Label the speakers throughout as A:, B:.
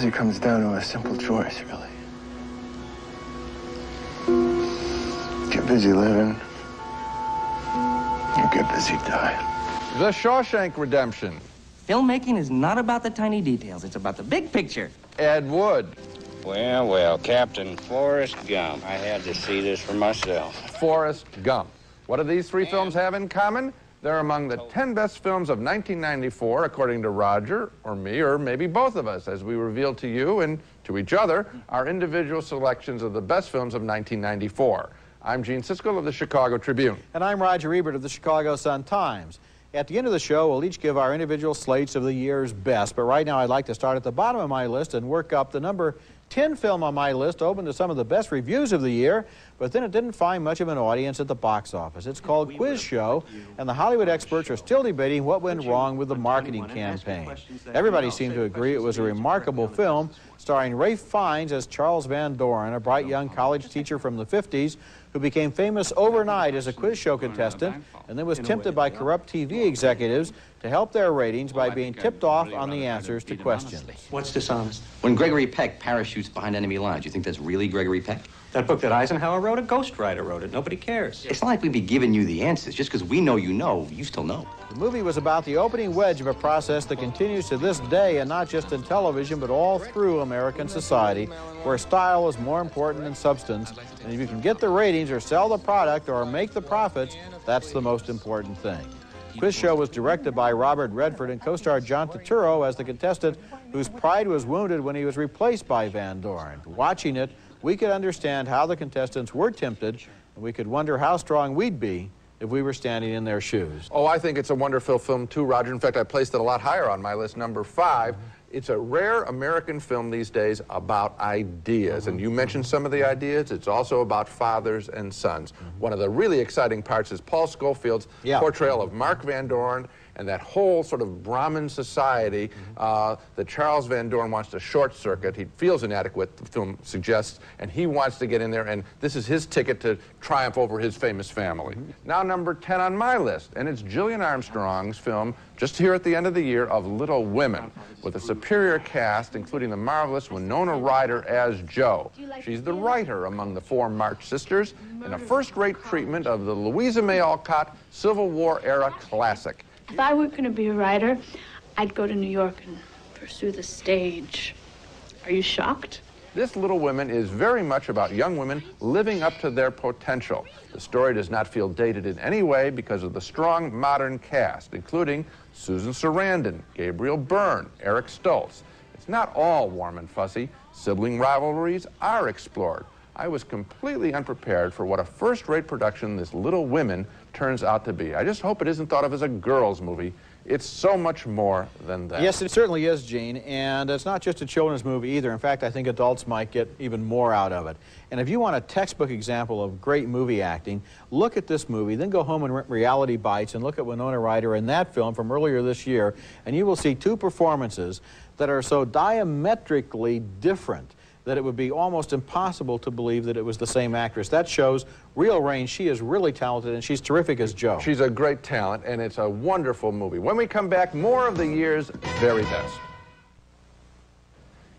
A: It comes down to a simple choice, really. Get busy living, or get busy dying.
B: The Shawshank Redemption.
C: Filmmaking is not about the tiny details. It's about the big picture.
B: Ed Wood.
D: Well, well, Captain Forrest Gump. I had to see this for myself.
B: Forrest Gump. What do these three films have in common? They're among the 10 best films of 1994, according to Roger, or me, or maybe both of us, as we reveal to you and to each other our individual selections of the best films of 1994. I'm Gene Siskel of the Chicago Tribune.
E: And I'm Roger Ebert of the Chicago Sun-Times. At the end of the show, we'll each give our individual slates of the year's best, but right now I'd like to start at the bottom of my list and work up the number 10 film on my list, open to some of the best reviews of the year, but then it didn't find much of an audience at the box office. It's called Quiz Show, and the Hollywood experts are still debating what went wrong with the marketing campaign. Everybody seemed to agree it was a remarkable film, starring Ralph Fiennes as Charles Van Doren, a bright young college teacher from the 50s who became famous overnight as a quiz show contestant and then was tempted by corrupt TV executives to help their ratings by being tipped off on the answers to questions.
F: What's dishonest?
G: When Gregory Peck parachutes behind enemy lines, you think that's really Gregory Peck?
F: That book that Eisenhower wrote, a ghostwriter wrote it. Nobody cares.
G: It's not like we'd be giving you the answers. Just because we know, you still know.
E: The movie was about the opening wedge of a process that continues to this day, and not just in television, but all through American society, where style is more important than substance. And if you can get the ratings or sell the product or make the profits, that's the most important thing. Quiz Show was directed by Robert Redford and co-starred John Turturro as the contestant whose pride was wounded when he was replaced by Van Doren. Watching it, we could understand how the contestants were tempted, and we could wonder how strong we'd be if we were standing in their shoes.
B: Oh, I think it's a wonderful film, too, Roger. In fact, I placed it a lot higher on my list, number 5. It's a rare American film these days about ideas. And you mentioned some of the ideas. It's also about fathers and sons. One of the really exciting parts is Paul Scofield's portrayal of Mark Van Doren and that whole sort of Brahmin society that Charles Van Doren wants to short circuit. He feels inadequate, the film suggests, and he wants to get in there, and this is his ticket to triumph over his famous family. Now number 10 on my list, and it's Gillian Armstrong's film, just here at the end of the year, of Little Women, with a superior cast, including the marvelous Winona Ryder as Jo. She's the writer among the 4 March sisters, in a first-rate treatment of the Louisa May Alcott Civil War-era classic.
H: If I weren't going to be a writer, I'd go to New York and pursue the stage. Are you shocked?
B: This Little Women is very much about young women living up to their potential. The story does not feel dated in any way because of the strong modern cast, including Susan Sarandon, Gabriel Byrne, Eric Stoltz. It's not all warm and fuzzy. Sibling rivalries are explored. I was completely unprepared for what a first-rate production this Little Women turns out to be. I just hope it isn't thought of as a girls' movie. It's so much more than that.
E: Yes, it certainly is, Gene, and it's not just a children's movie either. In fact, I think adults might get even more out of it. And if you want a textbook example of great movie acting, look at this movie, then go home and rent Reality Bites and look at Winona Ryder in that film from earlier this year, and you will see 2 performances that are so diametrically different that it would be almost impossible to believe that it was the same actress. That shows real range. She is really talented, and she's terrific as Jo.
B: She's a great talent, and it's a wonderful movie. When we come back, more of the year's very best.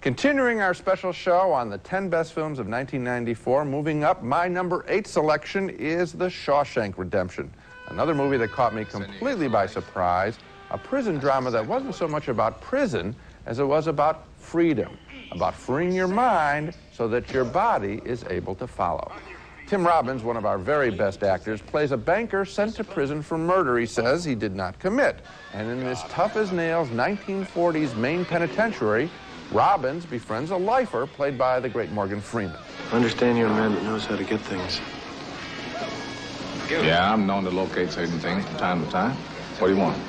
B: Continuing our special show on the 10 best films of 1994, moving up, my number 8 selection is The Shawshank Redemption, another movie that caught me completely by surprise, a prison drama that wasn't so much about prison as it was about freedom, about freeing your mind so that your body is able to follow. Tim Robbins, one of our very best actors, plays a banker sent to prison for murder he says he did not commit. And in this tough-as-nails 1940s Maine penitentiary, Robbins befriends a lifer played by the great Morgan Freeman.
A: I understand you're a man that knows how to get things.
I: Yeah, I'm known to locate certain things from time to time. What do you want?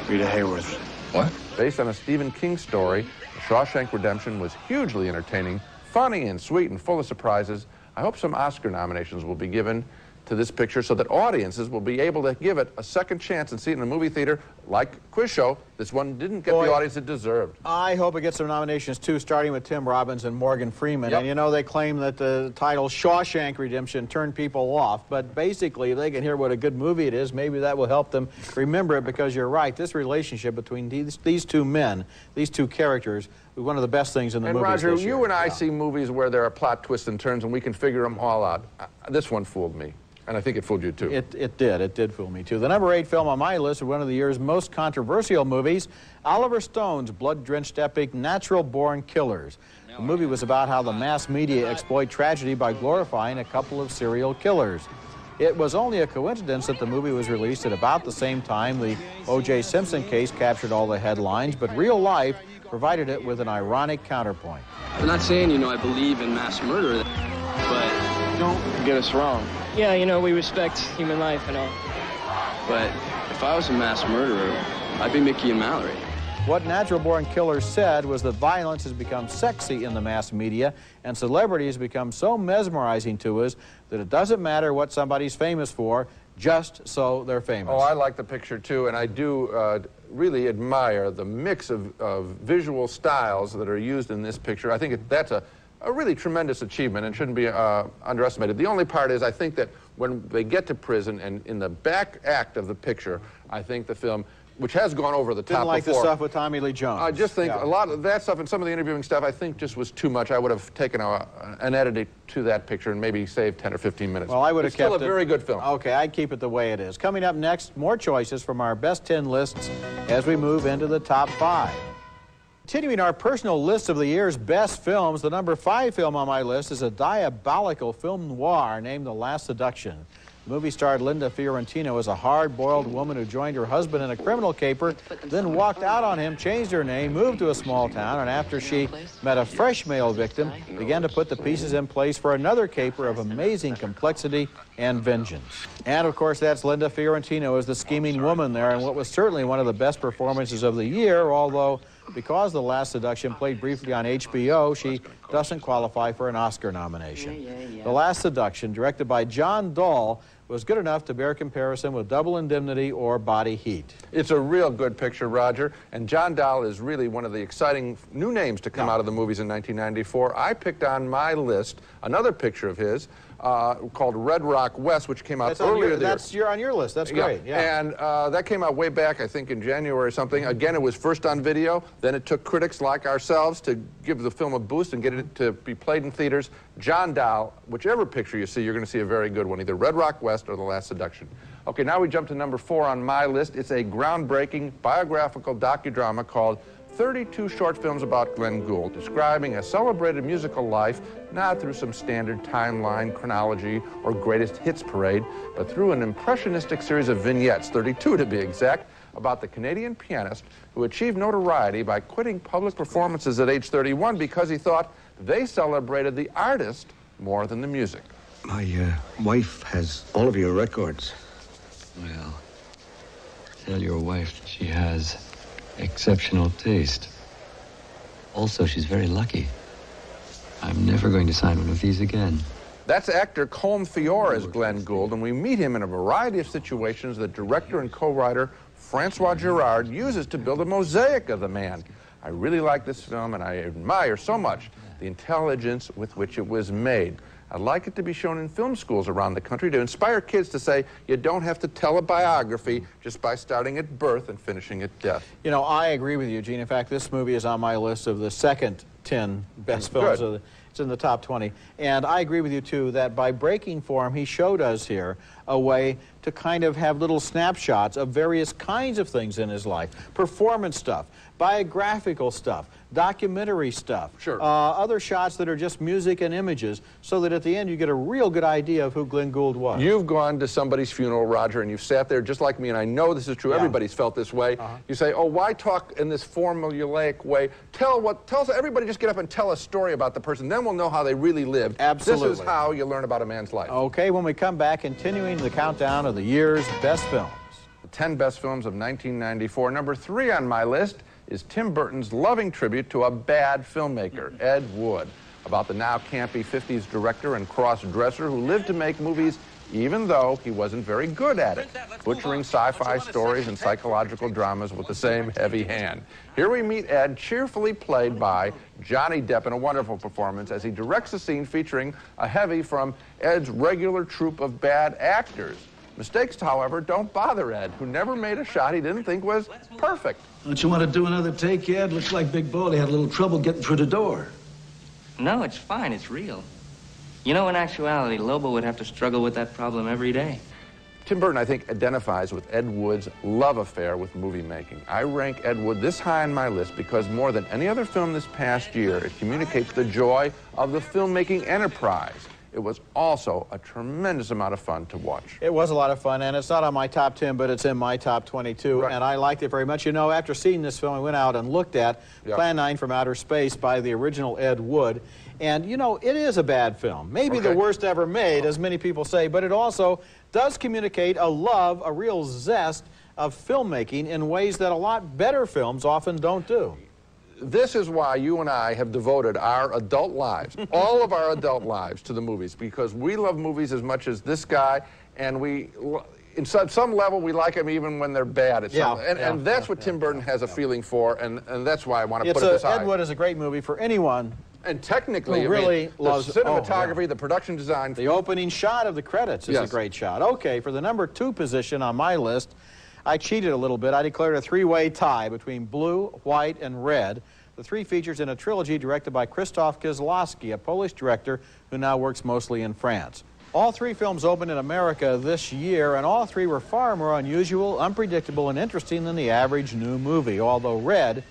A: Rita Hayworth.
G: What?
B: Based on a Stephen King story, Shawshank Redemption was hugely entertaining, funny and sweet and full of surprises. I hope some Oscar nominations will be given to this picture so that audiences will be able to give it a second chance and see it in a movie theater like Quiz Show. This one didn't get the audience it deserved.
E: I hope it gets some nominations too, starting with Tim Robbins and Morgan Freeman.
B: Yep.
E: And you know, they claim that the title Shawshank Redemption turned people off, but basically if they can hear what a good movie it is, maybe that will help them remember it, because you're right, this relationship between these two men, these two characters, was one of the best things in the movies
B: Roger,
E: this year.
B: you and I see movies where there are plot twists and turns and we can figure them all out. This one fooled me. And I think it fooled you, too.
E: It did fool me, too. The number 8 film on my list is one of the year's most controversial movies, Oliver Stone's blood-drenched epic, Natural Born Killers. The movie was about how the mass media exploit tragedy by glorifying a couple of serial killers. It was only a coincidence that the movie was released at about the same time the O.J. Simpson case captured all the headlines, but real life provided it with an ironic counterpoint.
I: I'm not saying, you know, I believe in mass murder, but
A: Don't get us wrong.
J: Yeah, you know, we respect human life and all.
I: but if I was a mass murderer, I'd be Mickey and Mallory.
E: What Natural Born Killers said was that violence has become sexy in the mass media, and celebrities become so mesmerizing to us that it doesn't matter what somebody's famous for, just so they're famous.
B: Oh, I like the picture, too, and I do really admire the mix of visual styles that are used in this picture. I think that's a really tremendous achievement and shouldn't be underestimated. The only part is I think that when they get to prison and in the back act of the picture, I think the film, which has gone over the top
E: Didn't like
B: before,
E: the stuff with Tommy Lee Jones.
B: I just think a lot of that stuff and some of the interviewing stuff I think just was too much. I would have taken an edit to that picture and maybe saved 10 or 15 minutes.
E: Well, I would have kept it.
B: Still a very good film.
E: Okay, I'd keep it the way it is. Coming up next, more choices from our best 10 lists as we move into the top 5. Continuing our personal list of the year's best films, the number 5 film on my list is a diabolical film noir named The Last Seduction. The movie starred Linda Fiorentino as a hard-boiled woman who joined her husband in a criminal caper, then walked out on him, changed her name, moved to a small town, and after she met a fresh male victim, began to put the pieces in place for another caper of amazing complexity and vengeance. And, of course, that's Linda Fiorentino as the scheming woman there, and what was certainly one of the best performances of the year, although because The Last Seduction played briefly on HBO, she doesn't qualify for an Oscar nomination. The Last Seduction, directed by John Dahl, was good enough to bear comparison with Double Indemnity or Body Heat.
B: It's a real good picture, Roger, and John Dahl is really one of the exciting new names to come out of the movies in 1994. I picked on my list another picture of his called Red Rock West, which came out earlier this year.
E: You're on your list. That's great. Yeah.
B: And that came out way back, I think, in January or something. Again, it was first on video. Then it took critics like ourselves to give the film a boost and get it to be played in theaters. John Dahl, whichever picture you see, you're going to see a very good one, either Red Rock West or The Last Seduction. Okay, now we jump to number 4 on my list. It's a groundbreaking biographical docudrama called 32 Short Films About Glenn Gould, describing a celebrated musical life, not through some standard timeline, chronology, or greatest hits parade, but through an impressionistic series of vignettes, 32 to be exact, about the Canadian pianist who achieved notoriety by quitting public performances at age 31 because he thought they celebrated the artist more than the music.
A: My wife has all of your records.
K: Well, tell your wife that she has exceptional taste. Also, she's very lucky. I'm never going to sign one of these again.
B: That's actor Colm Feore as Glenn Gould, and we meet him in a variety of situations that director and co-writer Francois Girard uses to build a mosaic of the man. I really like this film, and I admire so much the intelligence with which it was made. I'd like it to be shown in film schools around the country to inspire kids to say you don't have to tell a biography just by starting at birth and finishing at death.
E: You know, I agree with you, Gene. In fact, this movie is on my list of the second 10 best films. It's in the top 20. And I agree with you, too, that by breaking form, he showed us here a way to kind of have little snapshots of various kinds of things in his life. Performance stuff, biographical stuff, documentary stuff, other shots that are just music and images, so that at the end you get a real good idea of who Glenn Gould was.
B: You've gone to somebody's funeral, Roger, and you've sat there just like me, and I know this is true. Everybody's felt this way. You say, oh, why talk in this formulaic way? Tell us, everybody just get up and tell a story about the person. Then we'll know how they really lived.
E: Absolutely.
B: This is how you learn about a man's life.
E: Okay, when we come back, continuing the countdown of the year's best films.
B: 10 best films of 1994. Number 3 on my list is Tim Burton's loving tribute to a bad filmmaker, Ed Wood, about the now campy 50s director and cross-dresser who lived to make movies even though he wasn't very good at it, butchering sci-fi stories and psychological dramas with the same heavy hand. Here we meet Ed, cheerfully played by Johnny Depp in a wonderful performance as he directs a scene featuring a heavy from Ed's regular troupe of bad actors. Mistakes, however, don't bother Ed, who never made a shot he didn't think was perfect.
L: Don't you want to do another take, Ed? Looks like Big Baldy had a little trouble getting through the door.
C: No, it's fine. It's real. You know, in actuality, Lobo would have to struggle with that problem every day.
B: Tim Burton, I think, identifies with Ed Wood's love affair with movie making. I rank Ed Wood this high on my list because more than any other film this past year, it communicates the joy of the filmmaking enterprise. It was also a tremendous amount of fun to watch.
E: It was a lot of fun, and it's not on my top 10, but it's in my top 22, right. And I liked it very much. You know, after seeing this film, I went out and looked at Plan 9 from Outer Space by the original Ed Wood, and, you know, it is a bad film. Maybe the worst ever made, as many people say, but it also does communicate a love, a real zest of filmmaking in ways that a lot better films often don't do.
B: This is why you and I have devoted our adult lives, all of our adult lives, to the movies, because we love movies as much as this guy, and we, in some level, we like them even when they're bad. And that's what Tim Burton has a feeling for, and that's why I want to put it this high.
E: Ed Wood is a great movie for anyone.
B: And technically,
E: really
B: loves the cinematography, the production design.
E: The opening shot of the credits is a great shot. Okay, for the number 2 position on my list, I cheated a little bit. I declared a 3-way tie between blue, white, and red. The 3 features in a trilogy directed by Krzysztof Kieślowski, a Polish director who now works mostly in France. All 3 films opened in America this year, and all 3 were far more unusual, unpredictable, and interesting than the average new movie, although Red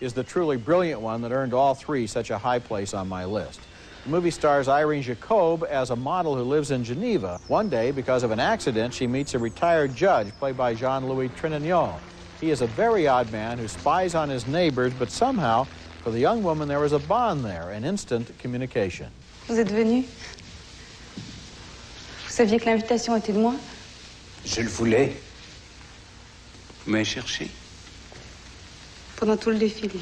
E: is the truly brilliant one that earned all 3 such a high place on my list. The movie stars Irene Jacob as a model who lives in Geneva. One day, because of an accident, she meets a retired judge, played by Jean-Louis Trintignant. He is a very odd man who spies on his neighbors, but somehow, for the young woman, there is a bond there, an instant communication.
M: Vous êtes venu? Vous saviez que l'invitation était de moi?
N: Je le voulais. Vous m'avez cherché.
M: Pendant tout le défilé.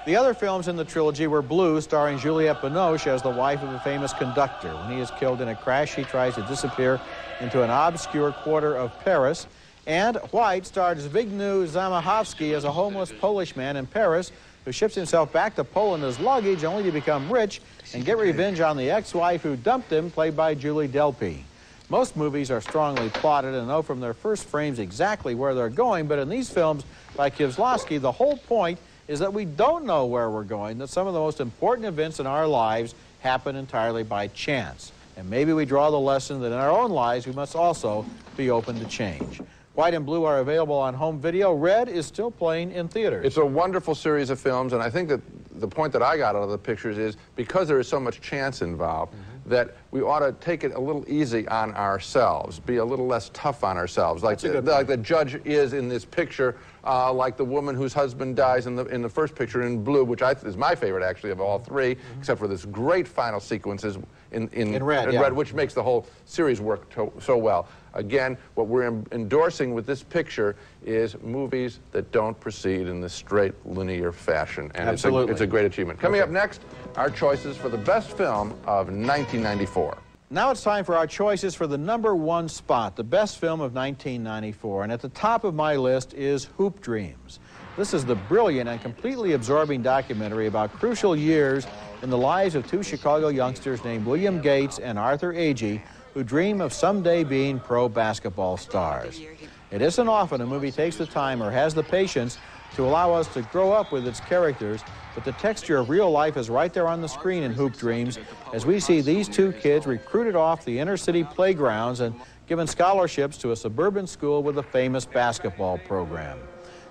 E: The other films in the trilogy were Blue, starring Juliette Binoche as the wife of a famous conductor. When he is killed in a crash, she tries to disappear into an obscure quarter of Paris. And White stars Zbigniew Zamachowski as a homeless Polish man in Paris who ships himself back to Poland as luggage only to become rich and get revenge on the ex-wife who dumped him, played by Julie Delpy. Most movies are strongly plotted and know from their first frames exactly where they're going, but in these films by Kieślowski, the whole point is that we don't know where we're going, that some of the most important events in our lives happen entirely by chance. And maybe we draw the lesson that in our own lives we must also be open to change. White and Blue are available on home video. Red is still playing in theaters.
B: It's a wonderful series of films, and I think that the point that I got out of the pictures is because there is so much chance involved, that we ought to take it a little easy on ourselves, be a little less tough on ourselves, like the judge is in this picture, like the woman whose husband dies in the first picture in Blue, which is my favorite actually of all 3, except for this great final sequences in red, which makes the whole series work so well. Again, what we're endorsing with this picture is movies that don't proceed in this straight, linear fashion. And it's a great achievement. Coming up next, our choices for the best film of 1994.
E: Now it's time for our choices for the number 1 spot, the best film of 1994. And at the top of my list is Hoop Dreams. This is the brilliant and completely absorbing documentary about crucial years in the lives of 2 Chicago youngsters named William Gates and Arthur Agee, who dream of someday being pro basketball stars. It isn't often a movie takes the time or has the patience to allow us to grow up with its characters, but the texture of real life is right there on the screen in Hoop Dreams as we see these 2 kids recruited off the inner city playgrounds and given scholarships to a suburban school with a famous basketball program.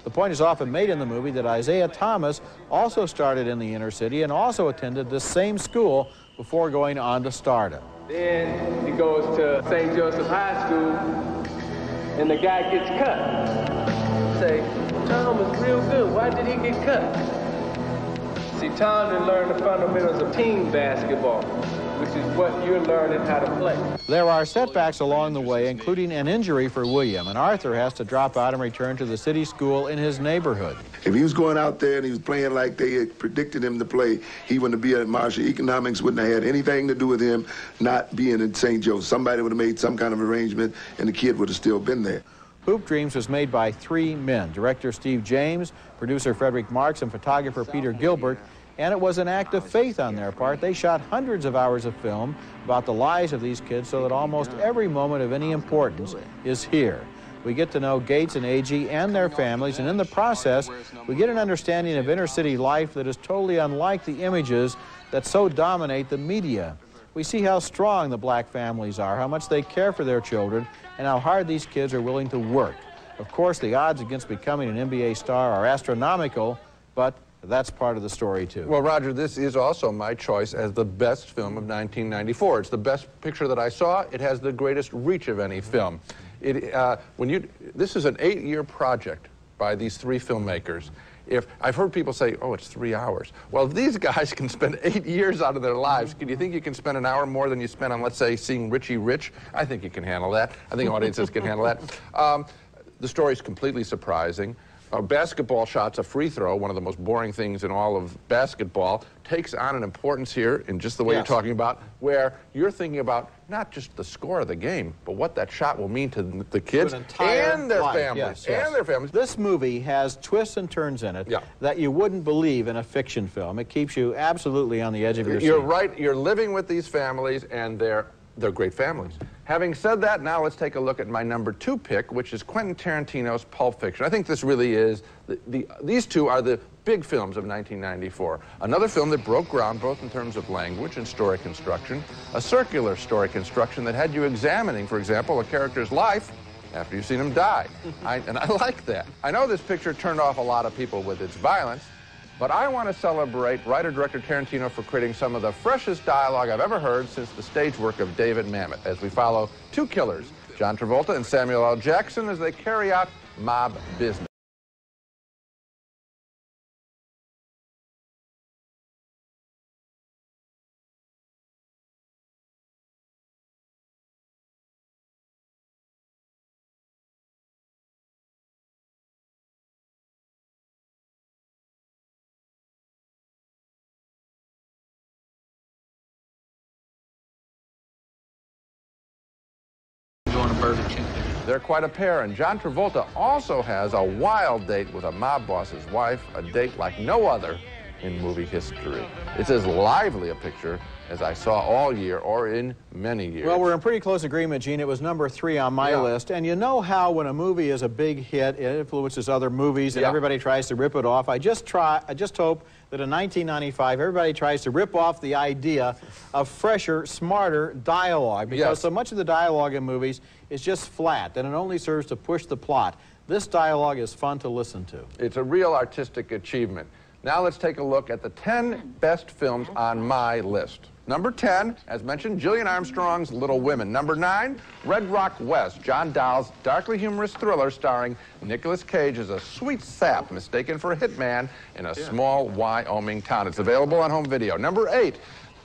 E: The point is often made in the movie that Isaiah Thomas also started in the inner city and also attended this same school before going on to stardom.
O: Then he goes to St. Joseph High School, and the guy gets cut. Say, Tom was real good. Why did he get cut? See, Tom didn't learn the fundamentals of team basketball. which is what you're learning how to play.
E: There are setbacks along the way, including an injury for William, and Arthur has to drop out and return to the city school in his neighborhood.
P: If he was going out there and he was playing like they had predicted him to play, he wouldn't be at Marshall. Economics wouldn't have had anything to do with him not being in St. Joe. Somebody would have made some kind of arrangement, and the kid would have still been there.
E: Hoop Dreams was made by 3 men, director Steve James, producer Frederick Marks, and photographer Peter Gilbert, and it was an act of faith on their part. They shot hundreds of hours of film about the lives of these kids so that almost every moment of any importance is here. We get to know Gates and Agee and their families, and in the process, we get an understanding of inner-city life that is totally unlike the images that so dominate the media. We see how strong the black families are, how much they care for their children, and how hard these kids are willing to work. Of course, the odds against becoming an NBA star are astronomical, but that's part of the story, too.
B: Well, Roger, this is also my choice as the best film of 1994. It's the best picture that I saw. It has the greatest reach of any film. This is an 8-year project by these 3 filmmakers. I've heard people say, oh, it's 3 hours. Well, if these guys can spend 8 years out of their lives, can you think you can spend an hour more than you spent on, let's say, seeing Richie Rich? I think you can handle that. I think audiences can handle that. The story's completely surprising. Basketball shots, a free throw, one of the most boring things in all of basketball, takes on an importance here in just the way you're talking about, where you're thinking about not just the score of the game, but what that shot will mean to the kids and their families. And their families.
E: This movie has twists and turns in it that you wouldn't believe in a fiction film. It keeps you absolutely on the edge of your seat.
B: You're right. You're living with these families, and they're great families. Having said that, now let's take a look at my number 2 pick, which is Quentin Tarantino's Pulp Fiction. I think this really is, these two are the big films of 1994. Another film that broke ground both in terms of language and story construction, a circular story construction that had you examining, for example, a character's life after you've seen him die. And I like that. I know this picture turned off a lot of people with its violence, but I want to celebrate writer-director Tarantino for creating some of the freshest dialogue I've ever heard since the stage work of David Mamet, as we follow 2 killers, John Travolta and Samuel L. Jackson, as they carry out mob business. They're quite a pair, and John Travolta also has a wild date with a mob boss's wife, a date like no other in movie history. It's as lively a picture as I saw all year or in many years.
E: Well, we're in pretty close agreement, Gene. It was number 3 on my list, and you know how when a movie is a big hit, it influences other movies, and everybody tries to rip it off. I just hope that in 1995, everybody tries to rip off the idea of fresher, smarter dialogue, because so much of the dialogue in movies is just flat, and it only serves to push the plot. This dialogue is fun to listen to.
B: It's a real artistic achievement. Now let's take a look at the 10 best films on my list. Number 10, as mentioned, Gillian Armstrong's Little Women. Number 9, Red Rock West, John Dahl's darkly humorous thriller starring Nicolas Cage as a sweet sap mistaken for a hitman in a small Wyoming town. It's available on home video. Number 8,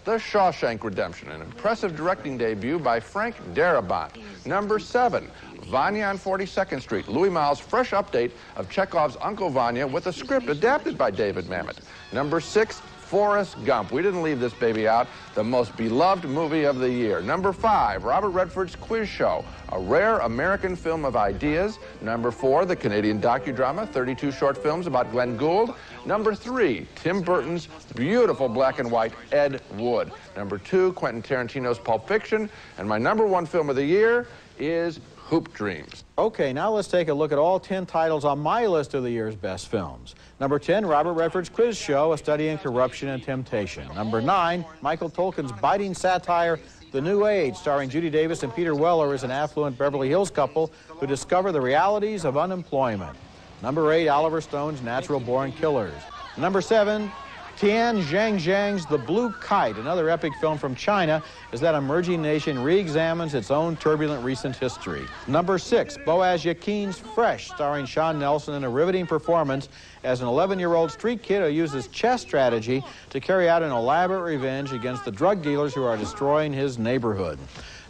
B: The Shawshank Redemption, an impressive directing debut by Frank Darabont. Number 7, Vanya on 42nd Street, Louis Malle's fresh update of Chekhov's Uncle Vanya with a script adapted by David Mamet. Number 6, Forrest Gump. We didn't leave this baby out. The most beloved movie of the year. Number 5, Robert Redford's Quiz Show, a rare American film of ideas. Number 4, the Canadian docudrama, 32 short films about Glenn Gould. Number 3, Tim Burton's beautiful black and white Ed Wood. Number 2, Quentin Tarantino's Pulp Fiction. And my number 1 film of the year is Hoop Dreams.
E: Okay, now let's take a look at all 10 titles on my list of the year's best films. Number 10, Robert Redford's Quiz Show, a study in corruption and temptation. Number 9, Michael Tolkin's biting satire, The New Age, starring Judy Davis and Peter Weller as an affluent Beverly Hills couple who discover the realities of unemployment. Number 8, Oliver Stone's Natural Born Killers. Number 7, Tian Zhang's The Blue Kite, another epic film from China, as that emerging nation re-examines its own turbulent recent history. Number 6, Boaz Yakin's Fresh, starring Sean Nelson in a riveting performance as an 11-year-old street kid who uses chess strategy to carry out an elaborate revenge against the drug dealers who are destroying his neighborhood.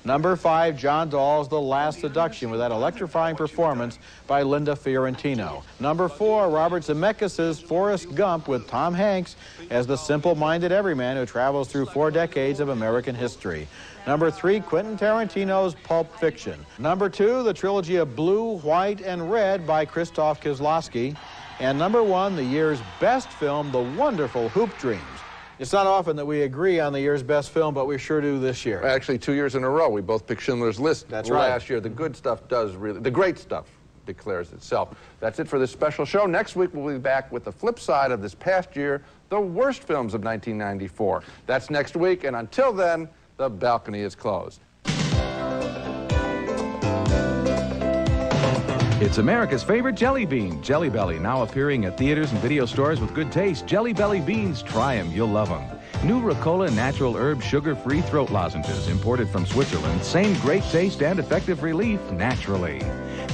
E: Number 5, John Dahl's The Last Seduction, with that electrifying performance by Linda Fiorentino. Number 4, Robert Zemeckis' Forrest Gump, with Tom Hanks as the simple-minded everyman who travels through 4 decades of American history. Number 3, Quentin Tarantino's Pulp Fiction. Number 2, the trilogy of Blue, White, and Red by Krzysztof Kieslowski. And number 1, the year's best film, The Wonderful Hoop Dreams. It's not often that we agree on the year's best film, but we sure do this year.
B: Actually, 2 years in a row, we both picked Schindler's List.
E: That's right.
B: Last year, the good stuff does really, the great stuff declares itself. That's it for this special show. Next week, we'll be back with the flip side of this past year, the worst films of 1994. That's next week, and until then, the balcony is closed.
Q: It's America's favorite jelly bean, Jelly Belly, now appearing at theaters and video stores with good taste. Jelly Belly beans, try them, you'll love them. New Ricola natural herb sugar-free throat lozenges, imported from Switzerland. Same great taste and effective relief naturally.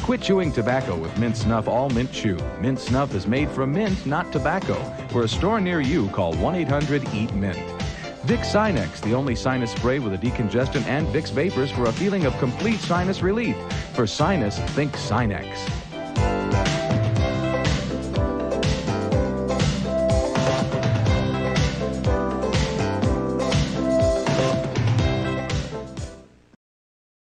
Q: Quit chewing tobacco with Mint Snuff All Mint Chew. Mint Snuff is made from mint, not tobacco. For a store near you, call 1-800-EAT-MINT. Vicks Sinex, the only sinus spray with a decongestant, and Vicks Vapors for a feeling of complete sinus relief. For sinus, think Sinex.